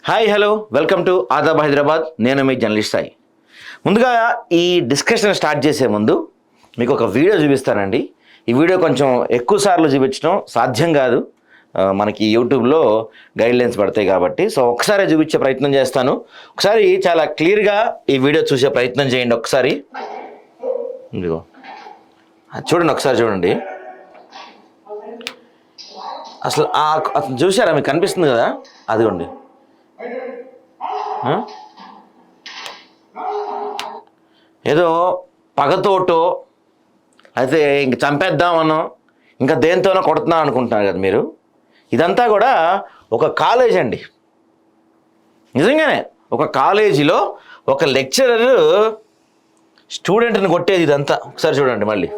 Hi hello welcome to Aadab Hyderabad. నేను మీ journalist Sai. ముందుగా ఈ డిస్కషన్ స్టార్ట్ చేసే ముందు మీకు ఒక వీడియో చూపిస్తానండి. ఈ వీడియో కొంచెం ఎక్కువ సార్లు చూపించడం సాధ్యం కాదు, మనకి యూట్యూబ్లో గైడ్లైన్స్ పడతాయి కాబట్టి. సో ఒకసారి చూపించే ప్రయత్నం చేస్తాను. ఒకసారి చాలా క్లియర్గా ఈ వీడియో చూసే ప్రయత్నం చేయండి. ఒకసారి ఇదిగో చూడండి, ఒకసారి చూడండి. అసలు చూసారా? మీకు కనిపిస్తుంది కదా, అదిగోండి. ఏదో పగతోటో అయితే ఇంక చంపేద్దామనో ఇంకా దేంతోనో కొడుతున్నాం అనుకుంటున్నారు కదా మీరు. ఇదంతా కూడా ఒక కాలేజ్ అండి. నిజంగానే ఒక కాలేజీలో ఒక లెక్చరర్ స్టూడెంట్ని కొట్టేది ఇదంతా. ఒకసారి చూడండి మళ్ళీ.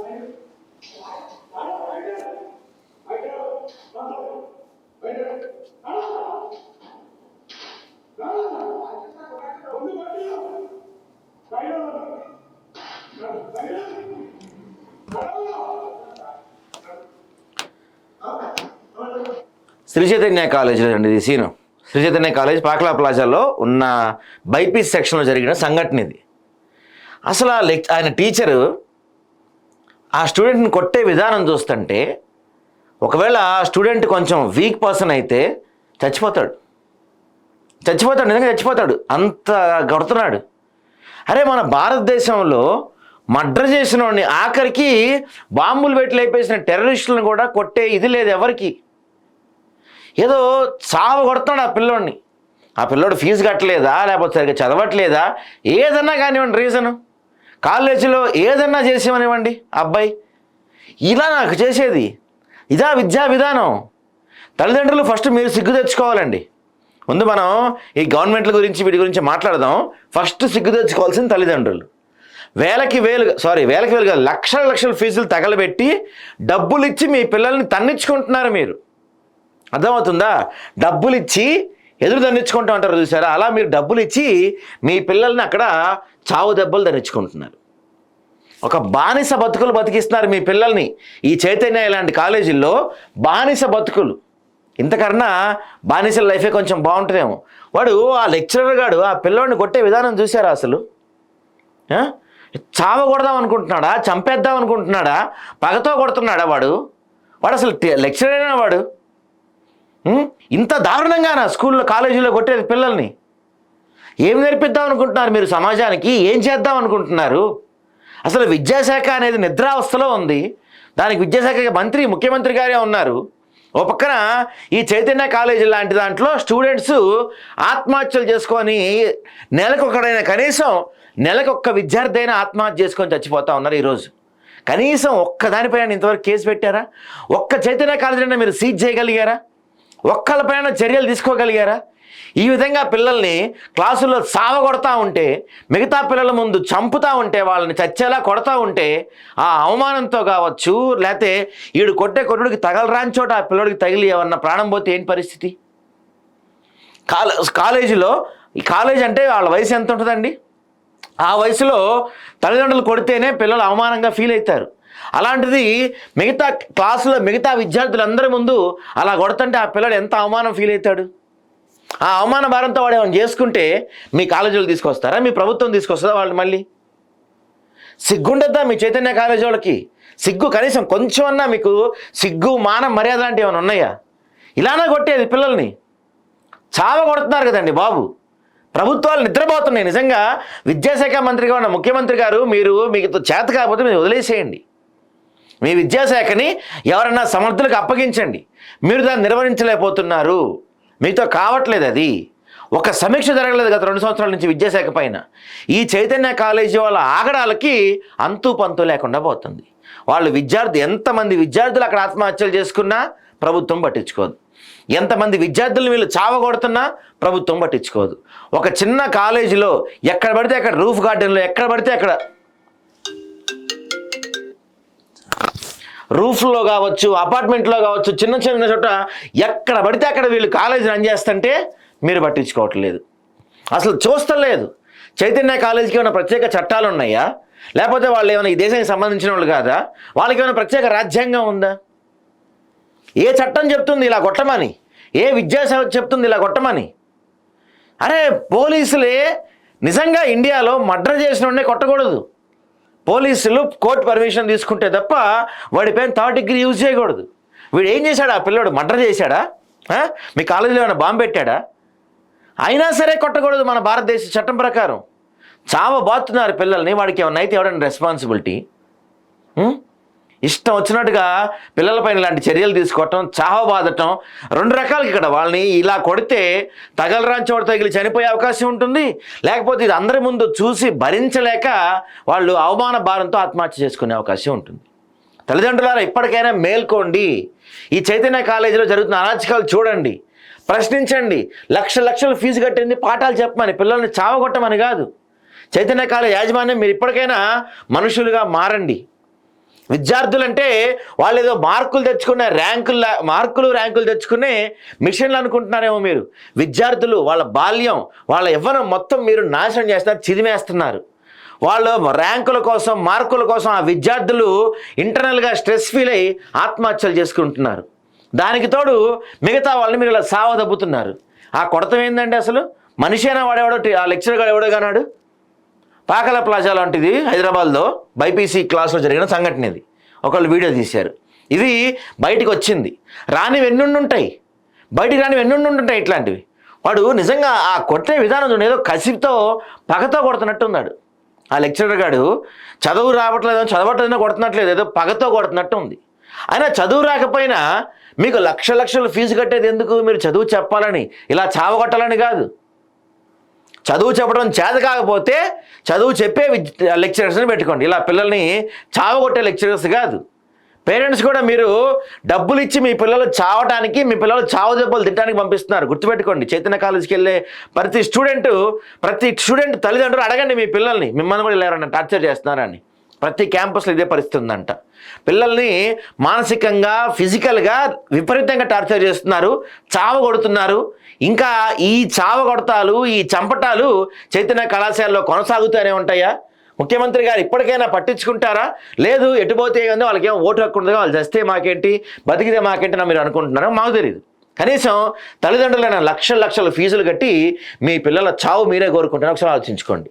శ్రీ చైతన్య కాలేజీలో అండి ఇది సీను. శ్రీ చైతన్య కాలేజ్ పాకలా ప్లాజాలో ఉన్న బైపీసీ సెక్షన్లో జరిగిన సంఘటన ఇది. అసలు ఆయన టీచరు ఆ స్టూడెంట్ని కొట్టే విధానం చూస్తుంటే, ఒకవేళ ఆ స్టూడెంట్ కొంచెం వీక్ పర్సన్ అయితే చచ్చిపోతాడు, నిజంగా చచ్చిపోతాడు, అంత కొడుతున్నాడు. అరే మన భారతదేశంలో మర్డర్ చేసిన వాడిని, ఆఖరికి బాంబులు పెట్టి లేపేసిన టెర్రరిస్టులను కూడా కొట్టే ఇది లేదు ఎవరికి. ఏదో చావు కొడుతున్నాడు ఆ పిల్లోడిని. ఆ పిల్లోడు ఫీజు కట్టలేదా, లేకపోతే సరిగ్గా చదవట్లేదా, ఏదన్నా కానివ్వండి రీజను, కాలేజీలో ఏదన్నా చేసేమనివ్వండి అబ్బాయి, ఇలా నాకు చేసేది ఇదా విద్యా విధానం? తల్లిదండ్రులు ఫస్ట్ మీరు సిగ్గు తెచ్చుకోవాలండి. ముందు మనం ఈ గవర్నమెంట్ల గురించి వీటి గురించి మాట్లాడదాం. ఫస్ట్ సిగ్గు తెచ్చుకోవాల్సిన తల్లిదండ్రులు. వేలకి వేలుగా లక్షల ఫీజులు తగలబెట్టి డబ్బులు ఇచ్చి మీ పిల్లల్ని తన్నించుకుంటున్నారు మీరు. అర్థమవుతుందా? డబ్బులు ఇచ్చి ఎదురు దండించుకుంటూ ఉంటారు చూసారా, అలా మీరు డబ్బులు ఇచ్చి మీ పిల్లల్ని అక్కడ చావు దెబ్బలు దండించుకుంటున్నారు. ఒక బానిస బతుకులు బతికిస్తున్నారు మీ పిల్లల్ని. ఈ చైతన్య ఇలాంటి కాలేజీల్లో బానిస బతుకులు. ఇంతకన్నా బానిసల లైఫే కొంచెం బాగుంటుందేమో. వాడు ఆ లెక్చరర్ గాడు ఆ పిల్లోడిని కొట్టే విధానం చూసారా? అసలు చావకూడదాం అనుకుంటున్నాడా, చంపేద్దాం అనుకుంటున్నాడా, పగతో కొడుతున్నాడా వాడు అసలు లెక్చరర్ అయినా వాడు? ఇంత దారుణంగా నా స్కూల్లో కాలేజీలో కొట్టేది పిల్లల్ని. ఏం నేర్పిద్దాం అనుకుంటున్నారు మీరు సమాజానికి? ఏం చేద్దాం అనుకుంటున్నారు? అసలు విద్యాశాఖ అనేది నిద్రావస్థలో ఉంది. దానికి విద్యాశాఖ మంత్రి, ముఖ్యమంత్రి గారే ఉన్నారు. ఓ పక్కన ఈ చైతన్య కాలేజీ లాంటి దాంట్లో స్టూడెంట్స్ ఆత్మహత్యలు చేసుకొని కనీసం నెలకొక్క విద్యార్థి అయినా ఆత్మహత్య చేసుకొని చచ్చిపోతూ ఉన్నారు ఈరోజు. కనీసం ఒక్కదానిపైన ఇంతవరకు కేసు పెట్టారా? ఒక్క చైతన్య కాలేజీలో మీరు సీజ్ చేయగలిగారా? ఒక్కళ్ళపైన చర్యలు తీసుకోగలిగారా? ఈ విధంగా పిల్లల్ని క్లాసుల్లో సావగొడతా ఉంటే, మిగతా పిల్లల ముందు చంపుతూ ఉంటే, వాళ్ళని చచ్చేలా కొడతా ఉంటే, ఆ అవమానంతో కావచ్చు, లేకపోతే వీడు కొట్టుడికి తగలరాని చోట ఆ పిల్లడికి తగిలి ఏమన్నా ప్రాణం పోతే ఏంటి పరిస్థితి? కాలేజీలో ఈ కాలేజ్ అంటే వాళ్ళ వయసు ఎంత ఉంటుందండి? ఆ వయసులో తల్లిదండ్రులు కొడితేనే పిల్లలు అవమానంగా ఫీల్ అవుతారు. అలాంటిది మిగతా క్లాసులో మిగతా విద్యార్థులందరి ముందు అలా కొడుతుంటే ఆ పిల్లడు ఎంత అవమానం ఫీల్ అవుతాడు? ఆ అవమాన భారంతో వాడు ఏమైనా చేసుకుంటే మీ కాలేజీలు తీసుకొస్తారా? మీ ప్రభుత్వం తీసుకొస్తుందా? వాళ్ళు మళ్ళీ సిగ్గుండద్దా మీ చైతన్య కాలేజీ వాళ్ళకి? సిగ్గు కనీసం కొంచెం అన్నా మీకు సిగ్గు, మానం, మర్యాద లాంటివి ఏమైనా ఉన్నాయా? ఇలానే కొట్టేది పిల్లల్ని. చావ కొడుతున్నారు కదండి బాబు. ప్రభుత్వాలు నిద్రపోతున్నాయి. నిజంగా విద్యాశాఖ మంత్రిగా ఉన్న ముఖ్యమంత్రి గారు, మీకు చేత కాకపోతే మీరు వదిలేసేయండి. మీ విద్యాశాఖని ఎవరన్నా సమర్థులకు అప్పగించండి. మీరు దాన్ని నిర్వహించలేకపోతున్నారు, మీతో కావట్లేదు. అది ఒక సమీక్ష జరగలేదు గత 2 సంవత్సరాల నుంచి విద్యాశాఖ పైన. ఈ చైతన్య కాలేజీ వాళ్ళ ఆగడాలకి అంతు పంతు లేకుండా పోతుంది. ఎంతమంది విద్యార్థులు అక్కడ ఆత్మహత్యలు చేసుకున్నా ప్రభుత్వం పట్టించుకోదు. ఎంతమంది విద్యార్థులు వీళ్ళు చావగొడుతున్నా ప్రభుత్వం పట్టించుకోదు. ఒక చిన్న కాలేజీలో ఎక్కడ పడితే అక్కడ, రూఫ్ గార్డెన్లో ఎక్కడ పడితే అక్కడ, రూఫ్లో కావచ్చు, అపార్ట్మెంట్లో కావచ్చు, చిన్న చోట ఎక్కడ పడితే అక్కడ వీళ్ళు కాలేజీ రన్ చేస్తుంటే మీరు పట్టించుకోవట్లేదు, అసలు చూస్తలేదు. చైతన్య కాలేజీకి ఏమైనా ప్రత్యేక చట్టాలు ఉన్నాయా? లేకపోతే వాళ్ళు ఏమైనా ఈ దేశానికి సంబంధించిన వాళ్ళు కాదా? వాళ్ళకి ఏమైనా ప్రత్యేక రాజ్యాంగం ఉందా? ఏ చట్టం చెప్తుంది ఇలా కొట్టమని? ఏ విద్యాశాఖ చెప్తుంది ఇలా కొట్టమని? అరే పోలీసులే నిజంగా ఇండియాలో మర్డర్ చేసిన వాడినే కొట్టకూడదు. పోలీసులు కోర్టు పర్మిషన్ తీసుకుంటే తప్ప వాడి పైన థర్డ్ డిగ్రీ యూజ్ చేయకూడదు. వీడు ఏం చేశాడు? ఆ పిల్లోడు మర్డర్ చేశాడా? మీ కాలేజీలో ఏమైనా బాంబు పెట్టాడా? అయినా సరే కొట్టకూడదు మన భారతదేశ చట్టం ప్రకారం. చావబాతున్నారు పిల్లల్ని, వాడికి ఏమన్నా అయితే ఎవడన్నా రెస్పాన్సిబిలిటీ? ఇష్టం వచ్చినట్టుగా పిల్లలపైన ఇలాంటి చర్యలు తీసుకోవటం, చావబాదటం, రెండు రకాలకి ఇక్కడ. వాళ్ళని ఇలా కొడితే తగలరాని చోట తగిలి చనిపోయే అవకాశం ఉంటుంది, లేకపోతే ఇది అందరి ముందు చూసి భరించలేక వాళ్ళు అవమాన భారంతో ఆత్మహత్య చేసుకునే అవకాశం ఉంటుంది. తల్లిదండ్రులారా ఇప్పటికైనా మేల్కోండి. ఈ చైతన్య కాలేజీలో జరుగుతున్న అరాచకాలు చూడండి, ప్రశ్నించండి. లక్షలు ఫీజు కట్టింది పాఠాలు చెప్పమని, పిల్లల్ని చావగొట్టమని కాదు. చైతన్య కాలేజ్ యాజమాన్యం మీరు ఇప్పటికైనా మనుషులుగా మారండి. విద్యార్థులంటే వాళ్ళు ఏదో మార్కులు తెచ్చుకునే ర్యాంకులు తెచ్చుకునే మిషన్లు అనుకుంటున్నారేమో మీరు. విద్యార్థులు వాళ్ళ బాల్యం, వాళ్ళ యవ్వనం మొత్తం మీరు నాశనం చేస్తున్నారు, చిదిమేస్తున్నారు. వాళ్ళు ర్యాంకుల కోసం, మార్కుల కోసం ఆ విద్యార్థులు ఇంటర్నల్గా స్ట్రెస్ ఫీల్ అయ్యి ఆత్మహత్యలు చేసుకుంటున్నారు. దానికి తోడు మిగతా వాళ్ళని మీరు ఇలా సావదబ్బుతున్నారు. ఆ కొడతం ఏందండి అసలు? మనిషైనా వాడేవాడో, ఆ లెక్చరర్ గారు ఎవడో కానాడు. పాకల ప్లాజా లాంటిది హైదరాబాద్లో బైపీసీ క్లాస్లో జరిగిన సంఘటన ఇది. ఒకళ్ళు వీడియో తీశారు, ఇది బయటికి వచ్చింది. రానివి ఎన్నుండుంటాయి, బయటికి రానివి ఎన్నుండుంటాయి ఇట్లాంటివి. వాడు నిజంగా ఆ కొట్టే విధానం ఏదో కసితో పగతో కొడుతున్నట్టు ఉన్నాడు. ఆ లెక్చరర్ గాడు చదువు రావట్లేదు, చదవట్లేదో కొడుతున్నట్లేదు, ఏదో పగతో కొడుతున్నట్టు ఉంది. అయినా చదువు రాకపోయినా మీకు లక్షలు ఫీజు కట్టేది ఎందుకు? మీరు చదువు చెప్పాలని, ఇలా చావగొట్టాలని కాదు. చదువు చెప్పడం చేత కాకపోతే చదువు చెప్పే లెక్చరర్స్ని పెట్టుకోండి. ఇలా పిల్లల్ని చావగొట్టే లెక్చరర్స్ కాదు. పేరెంట్స్ కూడా మీరు డబ్బులు ఇచ్చి మీ పిల్లలు చావడానికి, మీ పిల్లలు చావు దెబ్బలు తినడానికి పంపిస్తున్నారు. గుర్తుపెట్టుకోండి. చైతన్య కాలేజీకి వెళ్ళే ప్రతి స్టూడెంట్ తల్లిదండ్రులు అడగండి మీ పిల్లల్ని, మిమ్మల్ని కూడా ఇలా ఎవరన్నా టార్చర్ చేస్తున్నారని. ప్రతి క్యాంపస్లో ఇదే పరిస్థితి ఉందంట. పిల్లల్ని మానసికంగా, ఫిజికల్గా విపరీతంగా టార్చర్ చేస్తున్నారు, చావగొడుతున్నారు. ఇంకా ఈ చావగొడతాలు, ఈ చంపటాలు చైతన్య కళాశాలలో కొనసాగుతూనే ఉంటాయా? ముఖ్యమంత్రి గారు ఇప్పటికైనా పట్టించుకుంటారా? లేదు, ఎటుపోతే ఏముందో వాళ్ళకేమో ఓటు హక్కు ఉండదు, వాళ్ళు చస్తే మాకేంటి, బతికితే మాకేంటి మీరు అనుకుంటున్నారో మాకు తెలియదు. కనీసం తల్లిదండ్రులైన లక్షల ఫీజులు కట్టి మీ పిల్లల చావు మీరే కోరుకుంటారో ఒకసారి ఆలోచించుకోండి.